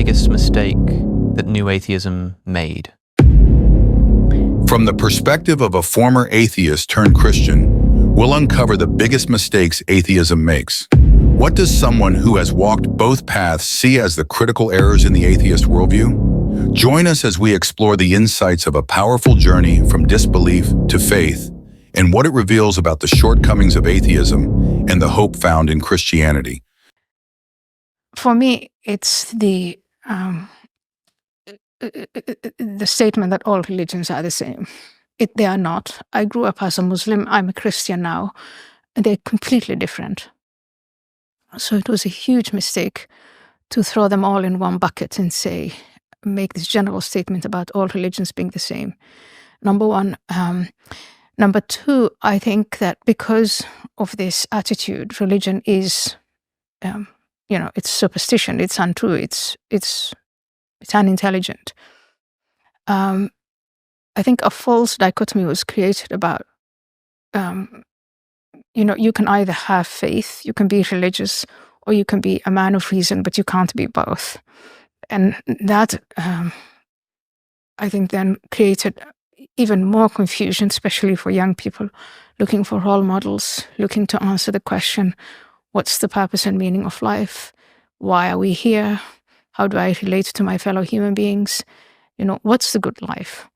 biggest mistake that New Atheism made? From the perspective of a former atheist turned Christian, we'll uncover the biggest mistakes atheism makes. What does someone who has walked both paths see as the critical errors in the atheist worldview? Join us as we explore the insights of a powerful journey from disbelief to faith and what it reveals about the shortcomings of atheism and the hope found in Christianity. For me, it's the statement that all religions are the same. They are not. I grew up as a Muslim. I'm a Christian now. And they're completely different. So it was a huge mistake to throw them all in one bucket and make this general statement about all religions being the same. Number one. Number two, I think that because of this attitude, religion is, it's superstition, it's untrue, it's unintelligent. I think a false dichotomy was created about, you can either have faith, you can be religious, or you can be a man of reason, but you can't be both. And that, I think, then created even more confusion, especially for young people looking for role models, looking to answer the question, what's the purpose and meaning of life? Why are we here? How do I relate to my fellow human beings? What's the good life?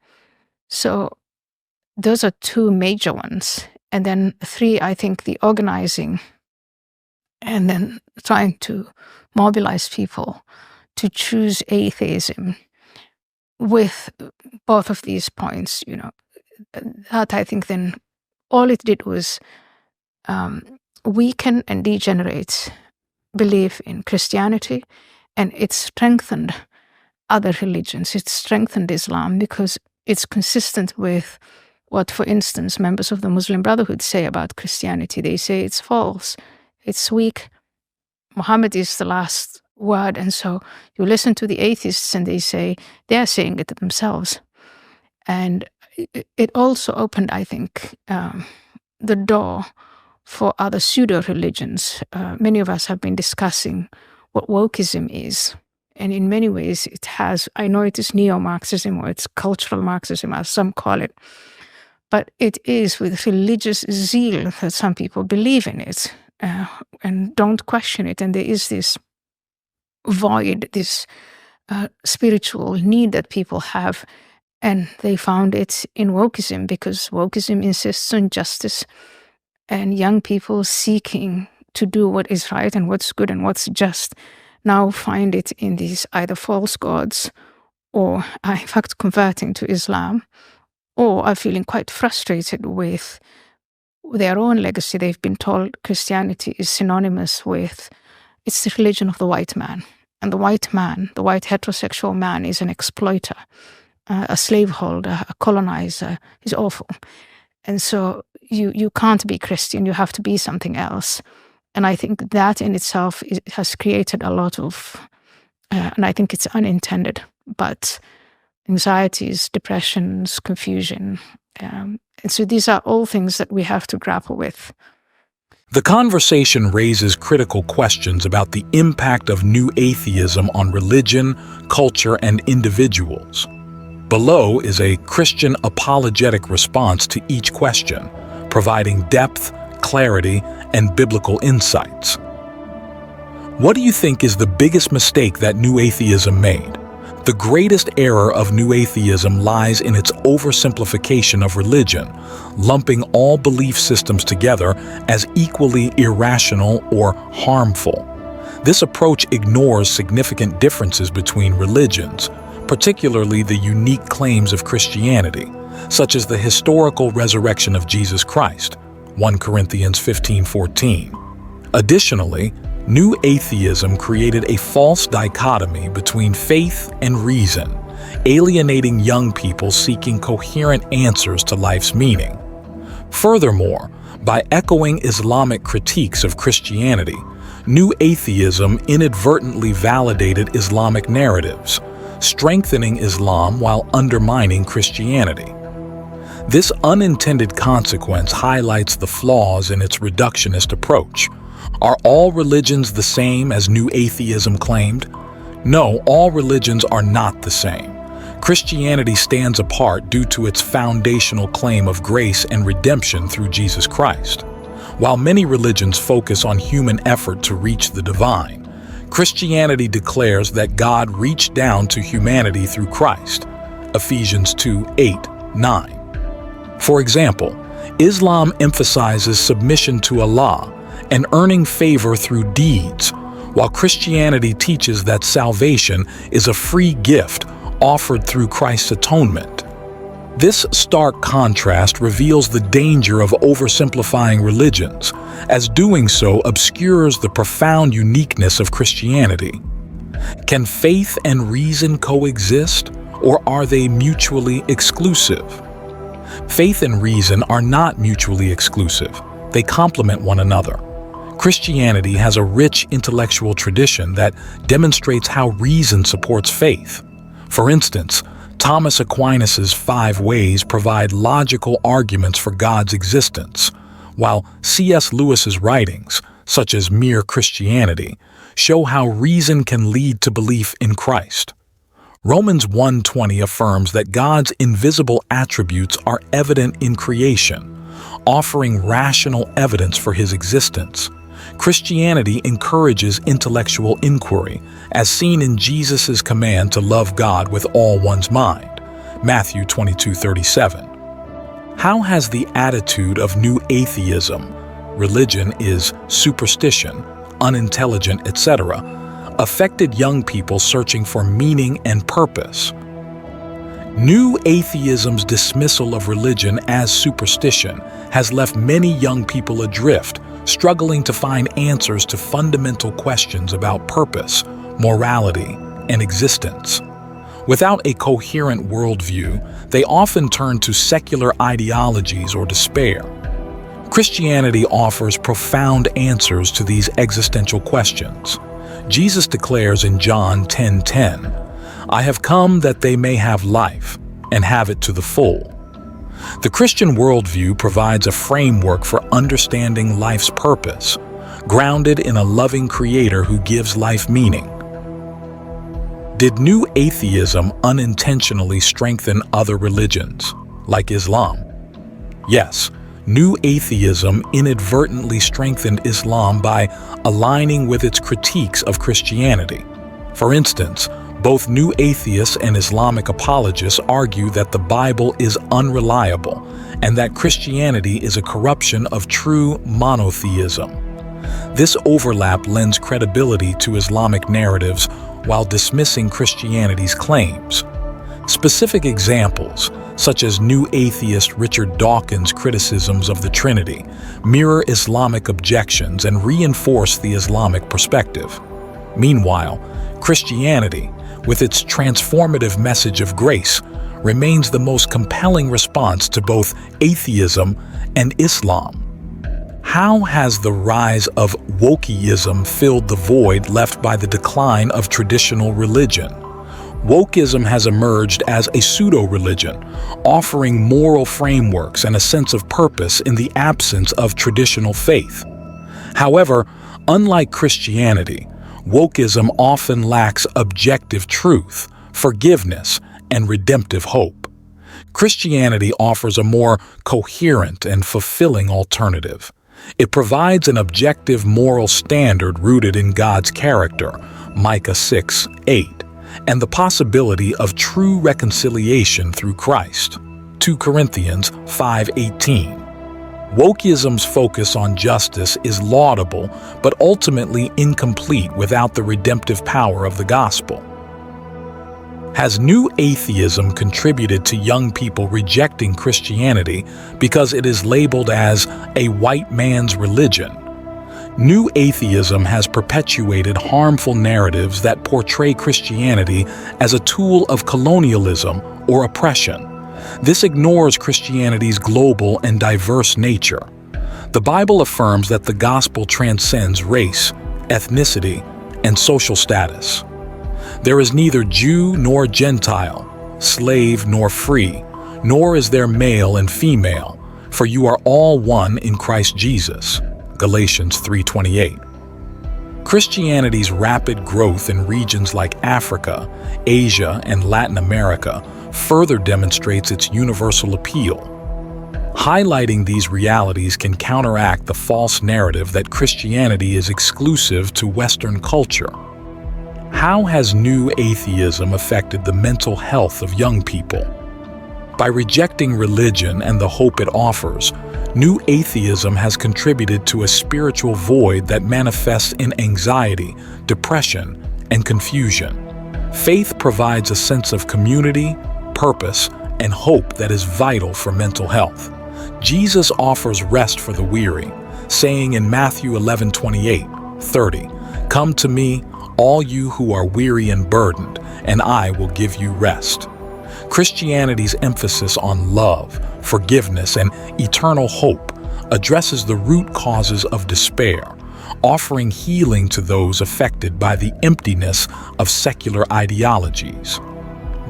So those are two major ones. And then three, I think the organizing and then trying to mobilize people to choose atheism with both of these points, that I think then all it did was weaken and degenerate belief in Christianity, and it strengthened other religions. It strengthened Islam because it's consistent with what, for instance, members of the Muslim Brotherhood say about Christianity. They say it's false, it's weak, Muhammad is the last word. And so you listen to the atheists and they say they're saying it themselves. And it also opened, I think, the door for other pseudo-religions. Many of us have been discussing what wokism is. And in many ways it has, I know it is neo-Marxism or it's cultural Marxism as some call it, but it is with religious zeal that some people believe in it and don't question it. And there is this void, this spiritual need that people have, and they found it in wokism because wokism insists on justice and young people seeking to do what is right and what's good and what's just now find it in these either false gods or are in fact converting to Islam or are feeling quite frustrated with their own legacy. They've been told Christianity is synonymous with, it's the religion of the white man. And the white man, the white heterosexual man, is an exploiter, a slaveholder, a colonizer. He's awful. And so you can't be Christian, you have to be something else. And I think that in itself has created a lot of, and I think it's unintended, but anxieties, depressions, confusion. And so these are all things that we have to grapple with. The conversation raises critical questions about the impact of New Atheism on religion, culture, and individuals. Below is a Christian apologetic response to each question, providing depth, clarity, and biblical insights. What do you think is the biggest mistake that New Atheism made? The greatest error of New Atheism lies in its oversimplification of religion, lumping all belief systems together as equally irrational or harmful. This approach ignores significant differences between religions, particularly the unique claims of Christianity, such as the historical resurrection of Jesus Christ, 1 Corinthians 15:14. Additionally, New Atheism created a false dichotomy between faith and reason, alienating young people seeking coherent answers to life's meaning. Furthermore, by echoing Islamic critiques of Christianity, New Atheism inadvertently validated Islamic narratives, strengthening Islam while undermining Christianity. This unintended consequence highlights the flaws in its reductionist approach. Are all religions the same as New Atheism claimed? No, all religions are not the same. Christianity stands apart due to its foundational claim of grace and redemption through Jesus Christ. While many religions focus on human effort to reach the divine, Christianity declares that God reached down to humanity through Christ. Ephesians 2:8-9. For example, Islam emphasizes submission to Allah and earning favor through deeds, while Christianity teaches that salvation is a free gift offered through Christ's atonement. This stark contrast reveals the danger of oversimplifying religions, as doing so obscures the profound uniqueness of Christianity. Can faith and reason coexist, or are they mutually exclusive? Faith and reason are not mutually exclusive. They complement one another. Christianity has a rich intellectual tradition that demonstrates how reason supports faith. For instance, Thomas Aquinas's 5 ways provide logical arguments for God's existence, while C.S. Lewis's writings, such as Mere Christianity, show how reason can lead to belief in Christ. Romans 1:20 affirms that God's invisible attributes are evident in creation, offering rational evidence for his existence. Christianity encourages intellectual inquiry, as seen in Jesus' command to love God with all one's mind, Matthew 22:37. How has the attitude of new atheism, religion is superstition, unintelligent, etc., affected young people searching for meaning and purpose? New atheism's dismissal of religion as superstition has left many young people adrift, struggling to find answers to fundamental questions about purpose, morality, and existence. Without a coherent worldview, they often turn to secular ideologies or despair. Christianity offers profound answers to these existential questions. Jesus declares in John 10:10, "I have come that they may have life, and have it to the full." The Christian worldview provides a framework for understanding life's purpose, grounded in a loving Creator who gives life meaning. Did new atheism unintentionally strengthen other religions, like Islam? Yes, new atheism inadvertently strengthened Islam by aligning with its critiques of Christianity. For instance, both new atheists and Islamic apologists argue that the Bible is unreliable and that Christianity is a corruption of true monotheism. This overlap lends credibility to Islamic narratives while dismissing Christianity's claims. Specific examples, such as new atheist Richard Dawkins' criticisms of the Trinity, mirror Islamic objections and reinforce the Islamic perspective. Meanwhile, Christianity, with its transformative message of grace, remains the most compelling response to both atheism and Islam. How has the rise of wokism filled the void left by the decline of traditional religion? Wokism has emerged as a pseudo-religion, offering moral frameworks and a sense of purpose in the absence of traditional faith. However, unlike Christianity, wokism often lacks objective truth, forgiveness, and redemptive hope. Christianity offers a more coherent and fulfilling alternative. It provides an objective moral standard rooted in God's character, Micah 6:8, and the possibility of true reconciliation through Christ, 2 Corinthians 5:18. Wokism's focus on justice is laudable, but ultimately incomplete without the redemptive power of the gospel. Has new atheism contributed to young people rejecting Christianity because it is labeled as a white man's religion? New atheism has perpetuated harmful narratives that portray Christianity as a tool of colonialism or oppression. This ignores Christianity's global and diverse nature. The Bible affirms that the gospel transcends race, ethnicity, and social status. There is neither Jew nor Gentile, slave nor free, nor is there male and female, for you are all one in Christ Jesus. Galatians 3:28. Christianity's rapid growth in regions like Africa, Asia, and Latin America further demonstrates its universal appeal. Highlighting these realities can counteract the false narrative that Christianity is exclusive to Western culture. How has new atheism affected the mental health of young people? By rejecting religion and the hope it offers, new atheism has contributed to a spiritual void that manifests in anxiety, depression, and confusion. Faith provides a sense of community, purpose, and hope that is vital for mental health. Jesus offers rest for the weary, saying in Matthew 11:28-30, "Come to me, all you who are weary and burdened, and I will give you rest." Christianity's emphasis on love, forgiveness, and eternal hope addresses the root causes of despair, offering healing to those affected by the emptiness of secular ideologies.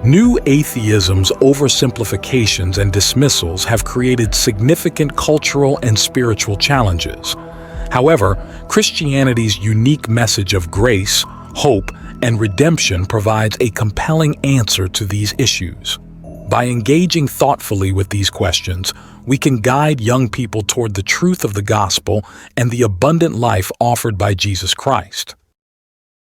New atheism's oversimplifications and dismissals have created significant cultural and spiritual challenges. However, Christianity's unique message of grace, hope, and redemption provides a compelling answer to these issues. By engaging thoughtfully with these questions, we can guide young people toward the truth of the gospel and the abundant life offered by Jesus Christ.